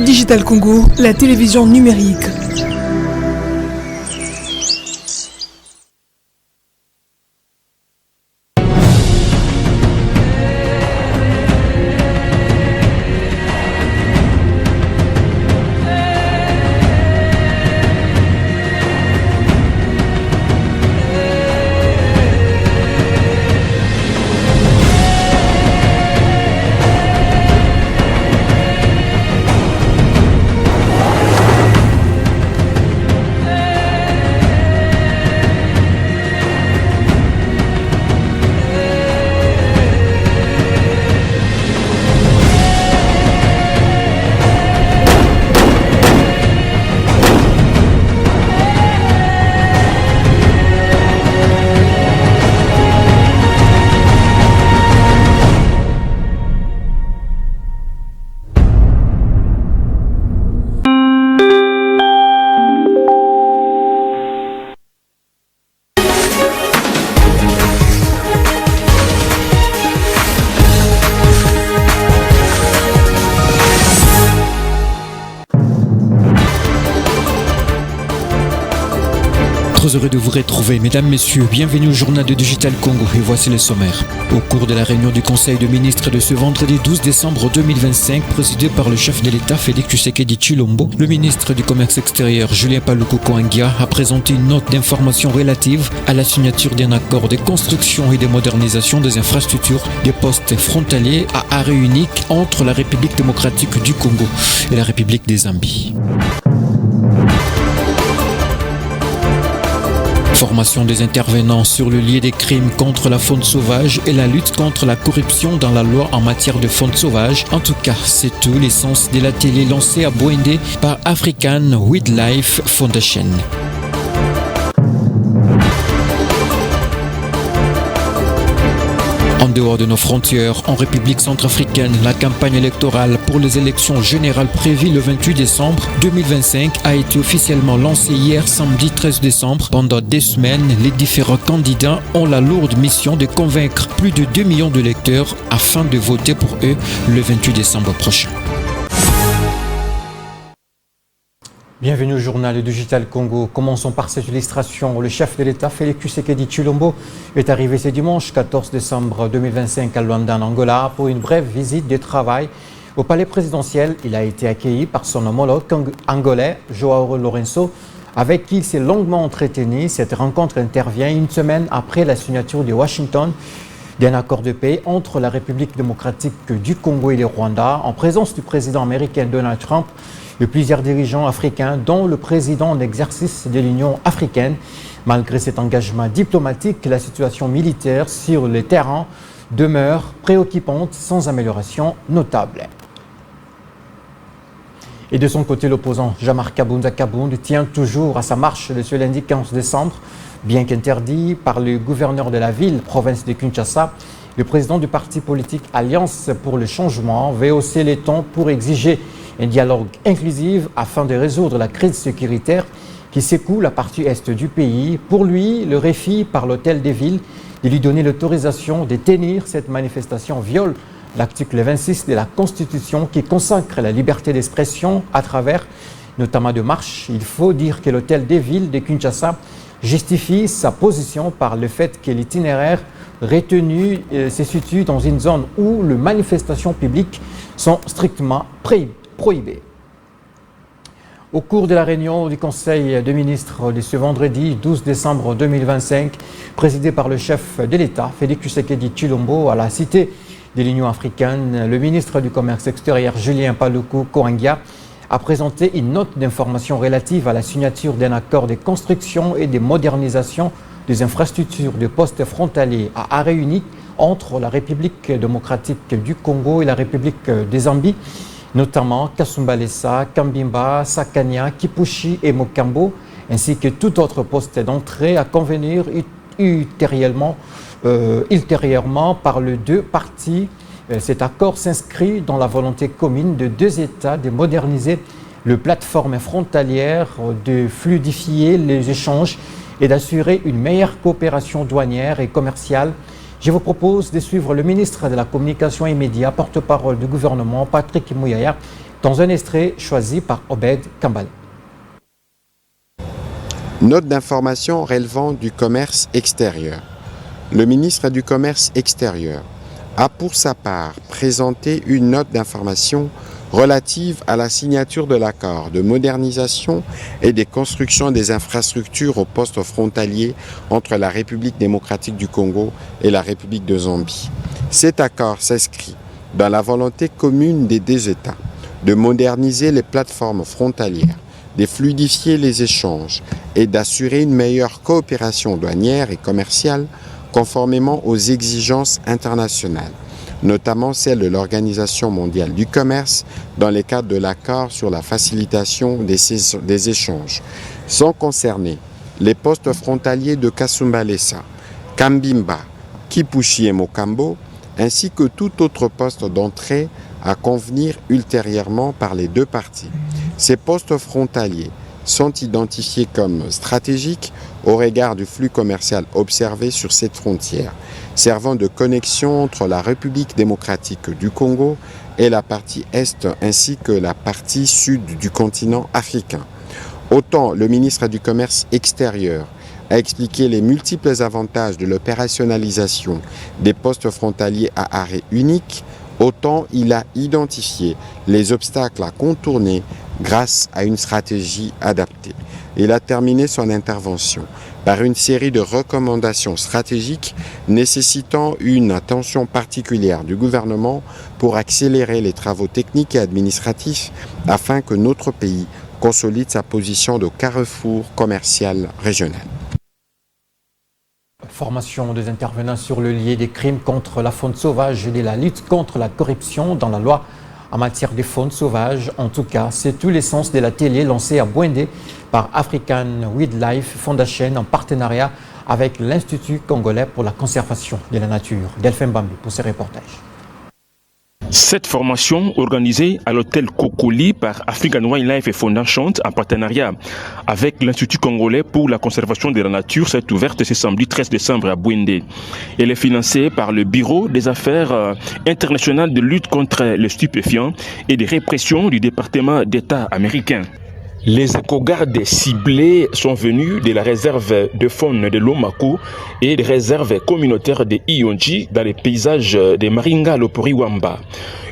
Digital Congo, la télévision numérique. Très heureux de vous retrouver, mesdames, messieurs, bienvenue au journal de Digital Congo et voici les sommaires. Au cours de la réunion du Conseil de ministres de ce vendredi 12 décembre 2025, présidée par le chef de l'État Félix Tshisekedi Tshilombo, le ministre du Commerce extérieur Julien Paluku Koingia a présenté une note d'information relative à la signature d'un accord de construction et de modernisation des infrastructures des postes frontaliers à arrêt unique entre la République démocratique du Congo et la République des Zambie. Formation des intervenants sur le lieu des crimes contre la faune sauvage et la lutte contre la corruption dans la loi en matière de faune sauvage. En tout cas, c'est tout l'essence de l'atelier lancé à Bwende par African Wildlife Foundation. En dehors de nos frontières, en République centrafricaine, la campagne électorale pour les élections générales prévues le 28 décembre 2025 a été officiellement lancée hier samedi 13 décembre. Pendant 2 semaines, les différents candidats ont la lourde mission de convaincre plus de 2 millions de lecteurs afin de voter pour eux le 28 décembre prochain. Bienvenue au journal de Digital Congo. Commençons par cette illustration. Le chef de l'État, Félix Tshisekedi Tshilombo, est arrivé ce dimanche 14 décembre 2025 à Luanda, en Angola, pour une brève visite de travail. Au palais présidentiel, il a été accueilli par son homologue angolais, João Lourenço, avec qui il s'est longuement entretenu. Cette rencontre intervient une semaine après la signature de Washington d'un accord de paix entre la République démocratique du Congo et le Rwanda, en présence du président américain Donald Trump et plusieurs dirigeants africains, dont le président en exercice de l'Union africaine. Malgré cet engagement diplomatique, la situation militaire sur le terrain demeure préoccupante, sans amélioration notable. Et de son côté, l'opposant Jean-Marc Kabunda tient toujours à sa marche de ce lundi 15 décembre. Bien qu'interdit par le gouverneur de la ville, province de Kinshasa, le président du parti politique Alliance pour le changement veut hausser les tons pour exiger un dialogue inclusif afin de résoudre la crise sécuritaire qui secoue la partie est du pays. Pour lui, le réfi par l'hôtel des villes de lui donner l'autorisation de tenir cette manifestation viole l'article 26 de la Constitution qui consacre la liberté d'expression à travers notamment de marche. Il faut dire que l'hôtel des villes de Kinshasa justifie sa position par le fait que l'itinéraire retenu se situe dans une zone où les manifestations publiques sont strictement prohibées. Au cours de la réunion du Conseil des ministres de ce vendredi 12 décembre 2025, présidée par le chef de l'État, Félix Tshisekedi Tshilombo, à la Cité de l'Union africaine, le ministre du Commerce extérieur, Julien Paluku Koingia, a présenté une note d'information relative à la signature d'un accord de construction et de modernisation des infrastructures de postes frontaliers à arrêt unique entre la République démocratique du Congo et la République des Zambie, notamment Kasumbalesa, Kambimba, Sakania, Kipushi et Mokambo, ainsi que tout autre poste d'entrée à convenir ultérieurement par les deux parties. Cet accord s'inscrit dans la volonté commune de deux États de moderniser les plateformes frontalières, de fluidifier les échanges et d'assurer une meilleure coopération douanière et commerciale Je vous propose de suivre le ministre de la Communication et Médias, porte-parole du gouvernement, Patrick Muyaya, dans un extrait choisi par Obed Kambale. Note d'information relevant du commerce extérieur. Le ministre du Commerce extérieur a pour sa part présenté une note d'information relative à la signature de l'accord de modernisation et des constructions des infrastructures aux postes frontaliers entre la République démocratique du Congo et la République de Zambie. Cet accord s'inscrit dans la volonté commune des deux États de moderniser les plateformes frontalières, de fluidifier les échanges et d'assurer une meilleure coopération douanière et commerciale conformément aux exigences internationales, notamment celles de l'Organisation mondiale du commerce dans le cadre de l'accord sur la facilitation des échanges. Sont concernés les postes frontaliers de Kasumbalesa, Kambimba, Kipushi et Mokambo, ainsi que tout autre poste d'entrée à convenir ultérieurement par les deux parties. Ces postes frontaliers sont identifiés comme stratégiques au regard du flux commercial observé sur cette frontière, servant de connexion entre la République démocratique du Congo et la partie Est ainsi que la partie Sud du continent africain. Autant le ministre du Commerce extérieur a expliqué les multiples avantages de l'opérationnalisation des postes frontaliers à arrêt unique, autant il a identifié les obstacles à contourner grâce à une stratégie adaptée. Il a terminé son intervention par une série de recommandations stratégiques nécessitant une attention particulière du gouvernement pour accélérer les travaux techniques et administratifs afin que notre pays consolide sa position de carrefour commercial régional. Formation des intervenants sur le lien des crimes contre la faune sauvage et de la lutte contre la corruption dans la loi en matière de faune sauvage. En tout cas, c'est tout l'essence de l'atelier lancé à Bouendé par African Wildlife Foundation en partenariat avec l'Institut congolais pour la conservation de la nature. Delphin Bambi pour ce reportage. Cette formation, organisée à l'hôtel Kokoli par African Wildlife Foundation en partenariat avec l'Institut congolais pour la conservation de la nature, s'est ouverte ce samedi 13 décembre à Bouendé. Elle est financée par le Bureau des affaires internationales de lutte contre les stupéfiants et de répression du département d'État américain. Les éco-gardes ciblés sont venus de la réserve de faune de Lomako et des réserves communautaires de Iyonji dans les paysages de Maringa Lopori-Wamba.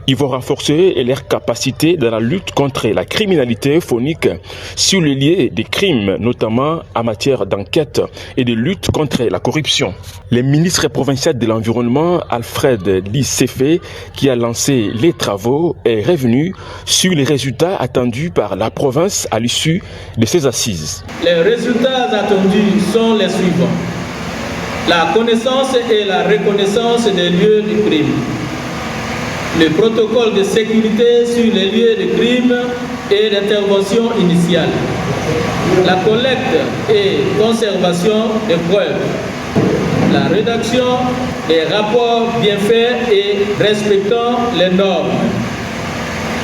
Ils vont renforcer leurs capacités dans la lutte contre la criminalité faunique sur les lieux des crimes, notamment en matière d'enquête et de lutte contre la corruption. Le ministre provincial de l'Environnement, Alfred Lisséfé, qui a lancé les travaux, est revenu sur les résultats attendus par la province à l'issue de ces assises. Les résultats attendus sont les suivants. La connaissance et la reconnaissance des lieux du crime. Le protocole de sécurité sur les lieux de crime et d'intervention initiale. La collecte et conservation des preuves. La rédaction des rapports bien faits et respectant les normes.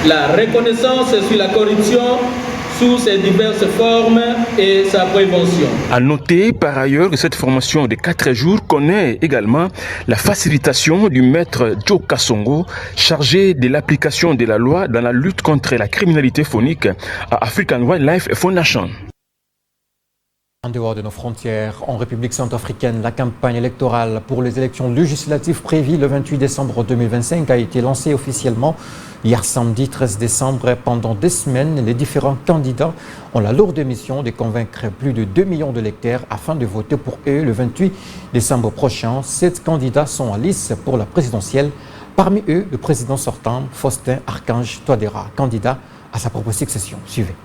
La reconnaissance sur la corruption sous ses diverses formes et sa prévention. À noter par ailleurs que cette formation de 4 jours connaît également la facilitation du maître Joe Kassongo, chargé de l'application de la loi dans la lutte contre la criminalité faunique à African Wildlife Foundation. En dehors de nos frontières, en République centrafricaine, la campagne électorale pour les élections législatives prévues le 28 décembre 2025 a été lancée officiellement hier samedi 13 décembre. Pendant 2 semaines, les différents candidats ont la lourde mission de convaincre plus de 2 millions d'électeurs afin de voter pour eux le 28 décembre prochain. 7 candidats sont en lice pour la présidentielle. Parmi eux, le président sortant, Faustin Archange Touadéra, candidat à sa propre succession. Suivez.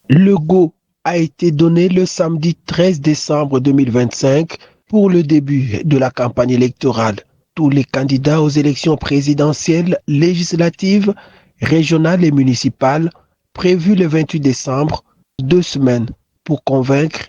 Le go a été donné le samedi 13 décembre 2025 pour le début de la campagne électorale. Tous les candidats aux élections présidentielles, législatives, régionales et municipales, prévues le 28 décembre, 2 semaines pour convaincre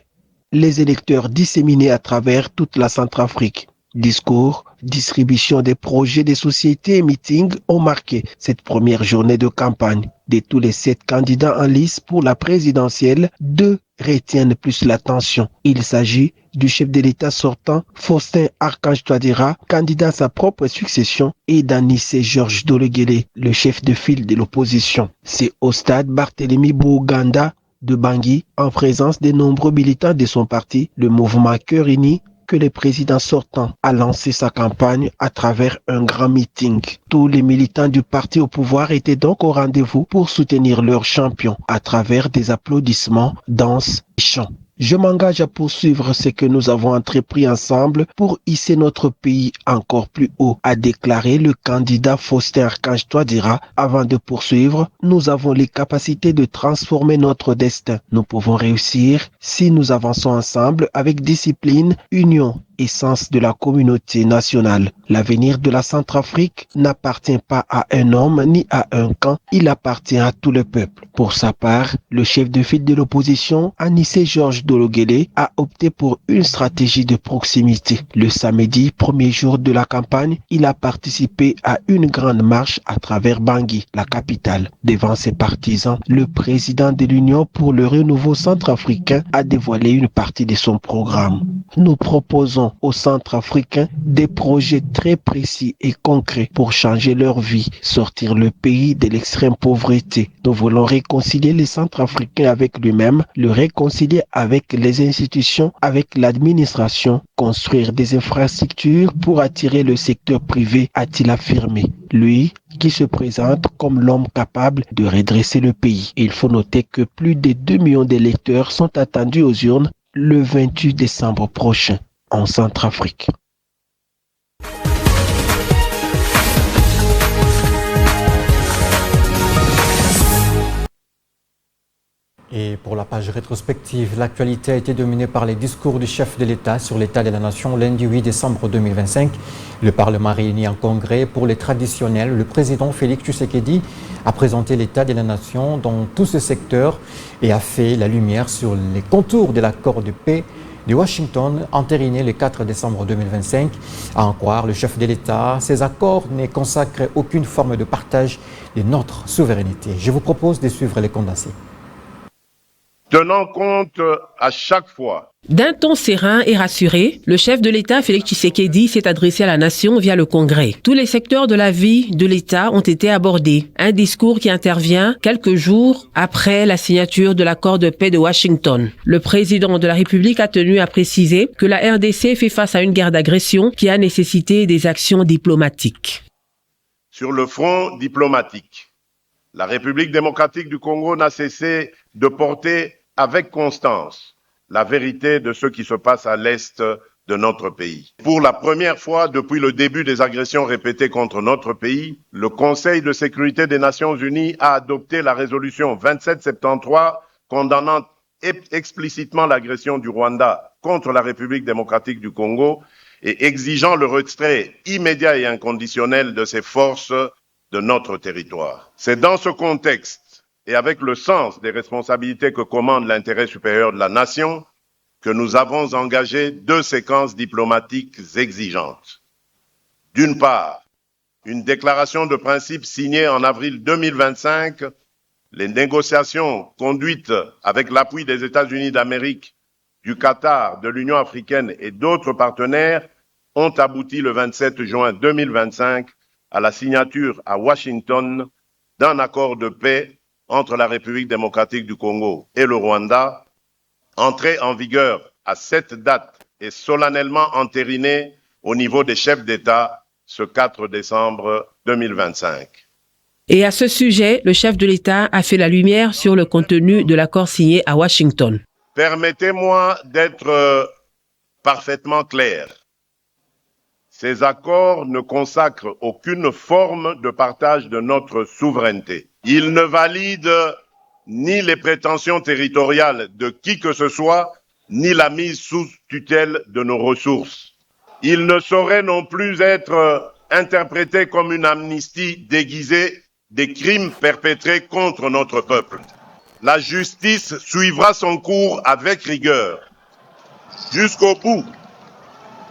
les électeurs disséminés à travers toute la Centrafrique. Discours distribution des projets des sociétés et meetings ont marqué cette première journée de campagne. De tous les 7 candidats en lice pour la présidentielle, 2 retiennent plus l'attention. Il s'agit du chef de l'État sortant, Faustin Archange Touadéra, candidat à sa propre succession, et d'Anissé Georges Dologuélé, le chef de file de l'opposition. C'est au stade Barthélemy Bouganda de Bangui, en présence des nombreux militants de son parti, le mouvement Cœur Uni, que le président sortant a lancé sa campagne à travers un grand meeting. Tous les militants du parti au pouvoir étaient donc au rendez-vous pour soutenir leur champion à travers des applaudissements, danses et chants. Je m'engage à poursuivre ce que nous avons entrepris ensemble pour hisser notre pays encore plus haut, a déclaré le candidat Faustin Archange Touadéra. Avant de poursuivre, nous avons les capacités de transformer notre destin. Nous pouvons réussir si nous avançons ensemble avec discipline, union et sens de la communauté nationale. L'avenir de la Centrafrique n'appartient pas à un homme ni à un camp, il appartient à tout le peuple. Pour sa part, le chef de file de l'opposition, Anissé Georges Dologuélé, a opté pour une stratégie de proximité. Le samedi, premier jour de la campagne, il a participé à une grande marche à travers Bangui, la capitale. Devant ses partisans, le président de l'Union pour le renouveau centrafricain a dévoilé une partie de son programme. Nous proposons aux Centrafricains des projets très précis et concrets pour changer leur vie, sortir le pays de l'extrême pauvreté. Nous voulons réconcilier les Centrafricains avec lui-même, le réconcilier avec les institutions, avec l'administration, construire des infrastructures pour attirer le secteur privé, a-t-il affirmé. Lui, qui se présente comme l'homme capable de redresser le pays. Il faut noter que plus de 2 millions d'électeurs sont attendus aux urnes le 28 décembre prochain en Centrafrique. Et pour la page rétrospective, l'actualité a été dominée par les discours du chef de l'État sur l'état de la nation lundi 8 décembre 2025. Le Parlement réuni en congrès pour les traditionnels. Le président Félix Tshisekedi a présenté l'état de la nation dans tous ses secteurs et a fait la lumière sur les contours de l'accord de paix de Washington, entériné le 4 décembre 2025. À en croire le chef de l'État, ces accords ne consacrent aucune forme de partage de notre souveraineté. Je vous propose de suivre les condensés. Tenant compte à chaque fois. D'un ton serein et rassuré, le chef de l'État, Félix Tshisekedi, s'est adressé à la nation via le Congrès. Tous les secteurs de la vie de l'État ont été abordés. Un discours qui intervient quelques jours après la signature de l'accord de paix de Washington. Le président de la République a tenu à préciser que la RDC fait face à une guerre d'agression qui a nécessité des actions diplomatiques. Sur le front diplomatique, la République démocratique du Congo n'a cessé de porter avec constance la vérité de ce qui se passe à l'est de notre pays. Pour la première fois depuis le début des agressions répétées contre notre pays, le Conseil de sécurité des Nations Unies a adopté la résolution 2773 condamnant explicitement l'agression du Rwanda contre la République démocratique du Congo et exigeant le retrait immédiat et inconditionnel de ces forces de notre territoire. C'est dans ce contexte et avec le sens des responsabilités que commande l'intérêt supérieur de la nation que nous avons engagé 2 séquences diplomatiques exigeantes. D'une part, une déclaration de principe signée en avril 2025, les négociations conduites avec l'appui des États-Unis d'Amérique, du Qatar, de l'Union africaine et d'autres partenaires ont abouti le 27 juin 2025 à la signature à Washington d'un accord de paix entre la République démocratique du Congo et le Rwanda, entré en vigueur à cette date et solennellement entériné au niveau des chefs d'État ce 4 décembre 2025. Et à ce sujet, le chef de l'État a fait la lumière sur le contenu de l'accord signé à Washington. Permettez-moi d'être parfaitement clair. Ces accords ne consacrent aucune forme de partage de notre souveraineté. Ils ne valident ni les prétentions territoriales de qui que ce soit, ni la mise sous tutelle de nos ressources. Ils ne sauraient non plus être interprétés comme une amnistie déguisée des crimes perpétrés contre notre peuple. La justice suivra son cours avec rigueur, jusqu'au bout.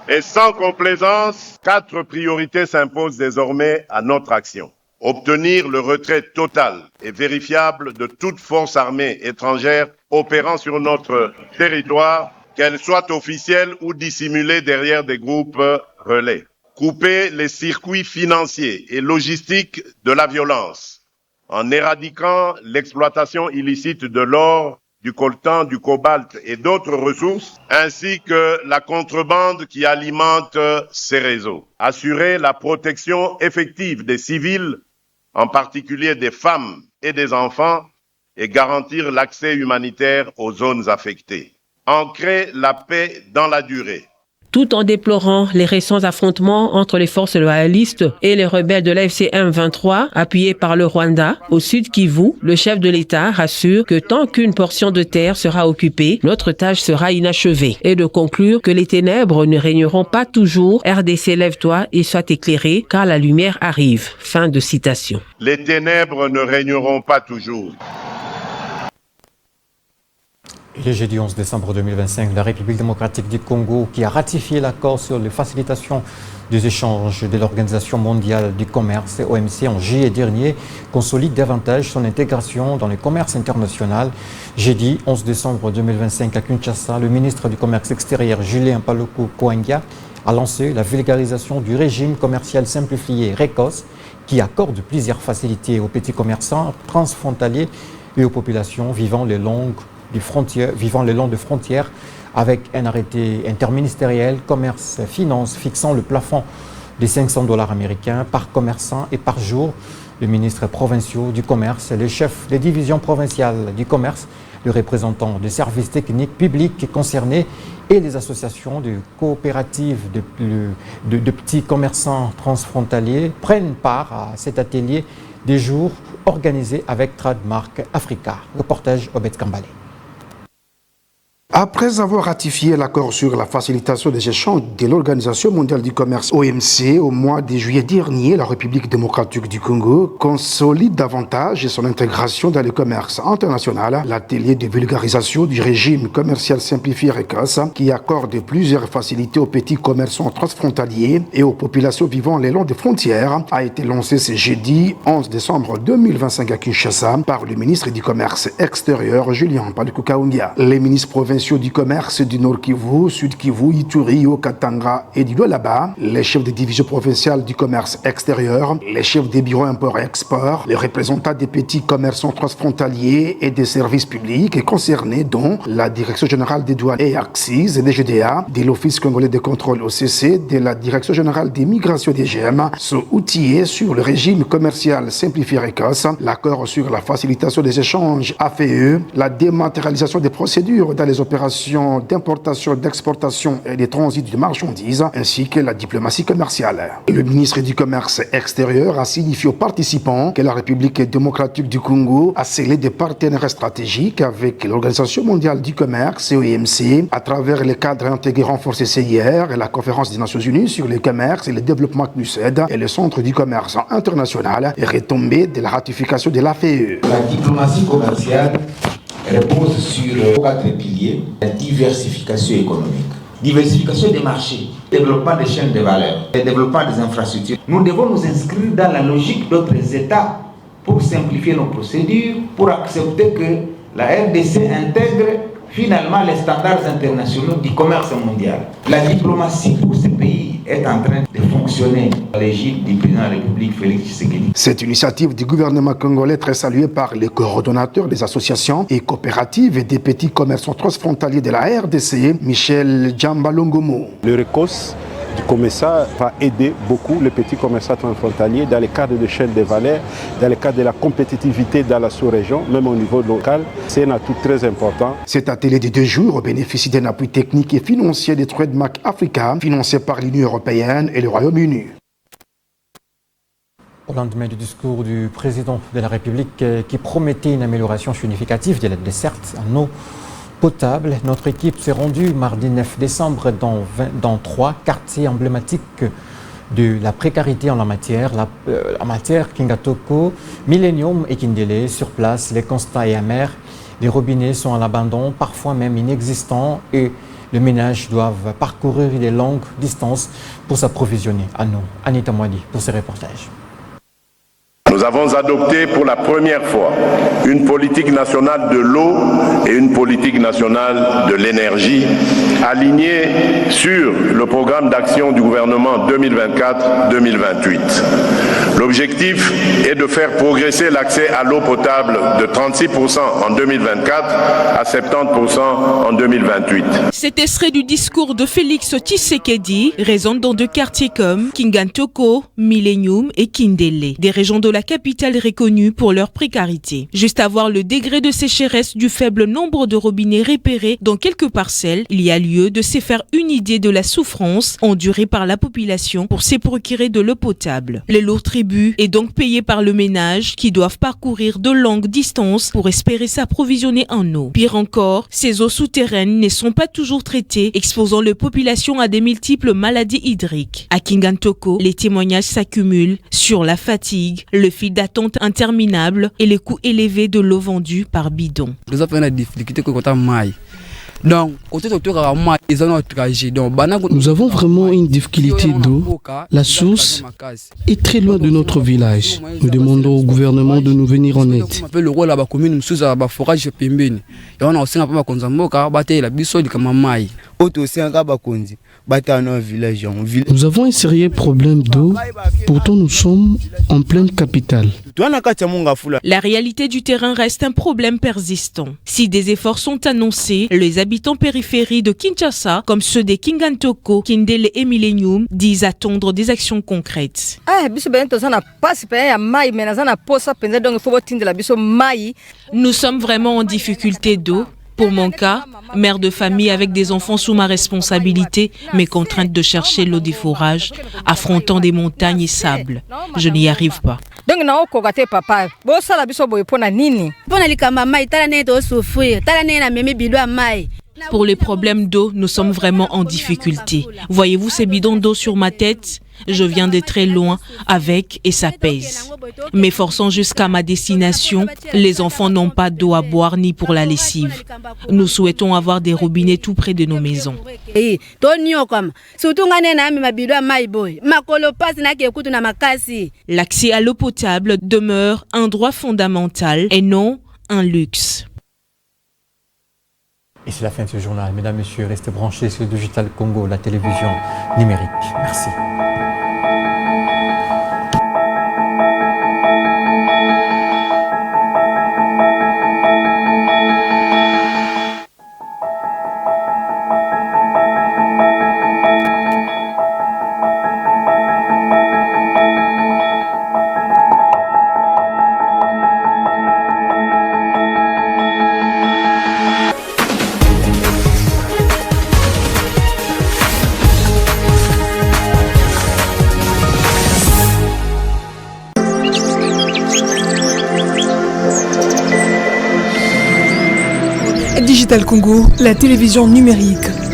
Et sans complaisance, 4 priorités s'imposent désormais à notre action. Obtenir le retrait total et vérifiable de toute force armée étrangère opérant sur notre territoire, qu'elle soit officielle ou dissimulée derrière des groupes relais. Couper les circuits financiers et logistiques de la violence en éradiquant l'exploitation illicite de l'or, du coltan, du cobalt et d'autres ressources, ainsi que la contrebande qui alimente ces réseaux. Assurer la protection effective des civils, en particulier des femmes et des enfants, et garantir l'accès humanitaire aux zones affectées. Ancrer la paix dans la durée. Tout en déplorant les récents affrontements entre les forces loyalistes et les rebelles de l'AFC M23, appuyés par le Rwanda, au sud Kivu, le chef de l'État rassure que tant qu'une portion de terre sera occupée, notre tâche sera inachevée. Et de conclure que les ténèbres ne régneront pas toujours. RDC, lève-toi et sois éclairé, car la lumière arrive. Fin de citation. Les ténèbres ne régneront pas toujours. Le jeudi 11 décembre 2025, la République démocratique du Congo, qui a ratifié l'accord sur la facilitation des échanges de l'Organisation mondiale du commerce, OMC, en juillet dernier, consolide davantage son intégration dans le commerce international. Jeudi 11 décembre 2025, à Kinshasa, le ministre du Commerce extérieur, Julien Paluku Koinga, a lancé la vulgarisation du régime commercial simplifié RECOS, qui accorde plusieurs facilités aux petits commerçants transfrontaliers et aux populations vivant le long de frontières, avec un arrêté interministériel commerce-finance fixant le plafond de $500 américains par commerçant et par jour. Les ministres provinciaux du commerce, les chefs des divisions provinciales du commerce, les représentants des services techniques publics concernés et les associations de coopératives de petits commerçants transfrontaliers prennent part à cet atelier des jours organisé avec Tradmark Africa. Reportage Obed Kambale. Après avoir ratifié l'accord sur la facilitation des échanges de l'Organisation mondiale du commerce OMC au mois de juillet dernier, la République démocratique du Congo consolide davantage son intégration dans le commerce international. L'atelier de vulgarisation du régime commercial simplifié RECOS, qui accorde plusieurs facilités aux petits commerçants transfrontaliers et aux populations vivant le long des frontières, a été lancé ce jeudi 11 décembre 2025 à Kinshasa par le ministre du Commerce extérieur, Julien Paluku Koinga. Les ministres provinciaux du commerce du Nord Kivu, Sud Kivu, Ituri, Okatanga et du Lualaba, les chefs des divisions provinciales du commerce extérieur, les chefs des bureaux import et export, les représentants des petits commerçants transfrontaliers et des services publics concernés, dont la Direction générale des douanes et accises, DGDA, de l'Office congolais de contrôle OCC, de la Direction générale des migrations DGM, sont outillés sur le régime commercial simplifié RECOS, l'accord sur la facilitation des échanges AFE, la dématérialisation des procédures dans les opérations d'importation, d'exportation et de transit de marchandises, ainsi que la diplomatie commerciale. Le ministre du Commerce extérieur a signifié aux participants que la République démocratique du Congo a scellé des partenariats stratégiques avec l'Organisation mondiale du commerce et OMC à travers le cadre intégré renforcé CIR et la conférence des Nations Unies sur le commerce et le développement CNUSED et le Centre du commerce international est retombé de la ratification de l'AFE. La diplomatie commerciale repose sur 4 piliers: la diversification économique, diversification des marchés, développement des chaînes de valeur et développement des infrastructures. Nous devons nous inscrire dans la logique d'autres États pour simplifier nos procédures, pour accepter que la RDC intègre finalement les standards internationaux du commerce mondial. La diplomatie pour ces pays est en train de fonctionner à l'égide du président de la République, Félix Tshisekedi. Cette initiative du gouvernement congolais est très saluée par les coordonnateurs des associations et coopératives et des petits commerçants transfrontaliers de la RDC, Michel Djambalongomo. Le RECOS du COMESA va aider beaucoup les petits commerçants transfrontaliers dans le cadre de chaînes de valeur, dans le cadre de la compétitivité dans la sous-région, même au niveau local. C'est un atout très important. Cet atelier de 2 jours bénéficie d'un appui technique et financier de Tradmark Africa, financé par l'Union européenne et le Royaume-Uni. Au lendemain du discours du président de la République qui promettait une amélioration significative de la desserte en eau potable, notre équipe s'est rendue mardi 9 décembre dans 3 quartiers emblématiques de la précarité en la matière, Kingatoko, Millennium et Kindele. Sur place, les constats est amer. Les robinets sont à l'abandon, parfois même inexistants, et Les ménages doivent parcourir des longues distances pour s'approvisionner en eau. Anita Mwadi pour ce reportage. Nous avons adopté pour la première fois une politique nationale de l'eau et une politique nationale de l'énergie alignée sur le programme d'action du gouvernement 2024-2028. L'objectif est de faire progresser l'accès à l'eau potable de 36% en 2024 à 70% en 2028. Cet extrait du discours de Félix Tshisekedi résonne dans deux quartiers comme Kingantoko, Millennium et Kindele, des régions de la capitale reconnues pour leur précarité. Juste à voir le degré de sécheresse du faible nombre de robinets repérés dans quelques parcelles, il y a lieu de se faire une idée de la souffrance endurée par la population pour se procurer de l'eau potable. Le lourd tribut est donc payé par le ménage qui doivent parcourir de longues distances pour espérer s'approvisionner en eau. Pire encore, ces eaux souterraines ne sont pas toujours traitées, exposant la population à des multiples maladies hydriques. À Kingantoko, les témoignages s'accumulent sur la fatigue, le fil d'attente interminable et les coûts élevés de l'eau vendue par bidon. Nous avons une difficulté que nous avons vraiment une difficulté d'eau. La source est très loin de notre village. Nous demandons au gouvernement de nous venir en aide. Nous avons un sérieux problème d'eau, pourtant nous sommes en pleine capitale. La réalité du terrain reste un problème persistant. Si des efforts sont annoncés, les habitants périphériques de Kinshasa, comme ceux de Kingantoko, Kindele et Millennium, disent attendre des actions concrètes. Nous sommes vraiment en difficulté d'eau. Pour mon cas, mère de famille avec des enfants sous ma responsabilité, mes contraintes de chercher l'eau des forages, affrontant des montagnes et sables. Je n'y arrive pas. Pour les problèmes d'eau, nous sommes vraiment en difficulté. Voyez-vous ces bidons d'eau sur ma tête? Je viens de très loin avec et ça pèse. M'efforçant jusqu'à ma destination, les enfants n'ont pas d'eau à boire ni pour la lessive. Nous souhaitons avoir des robinets tout près de nos maisons. L'accès à l'eau potable demeure un droit fondamental et non un luxe. Et c'est la fin de ce journal. Mesdames, Messieurs, restez branchés sur Digital Congo, la télévision numérique. Merci. Digital Congo, la télévision numérique.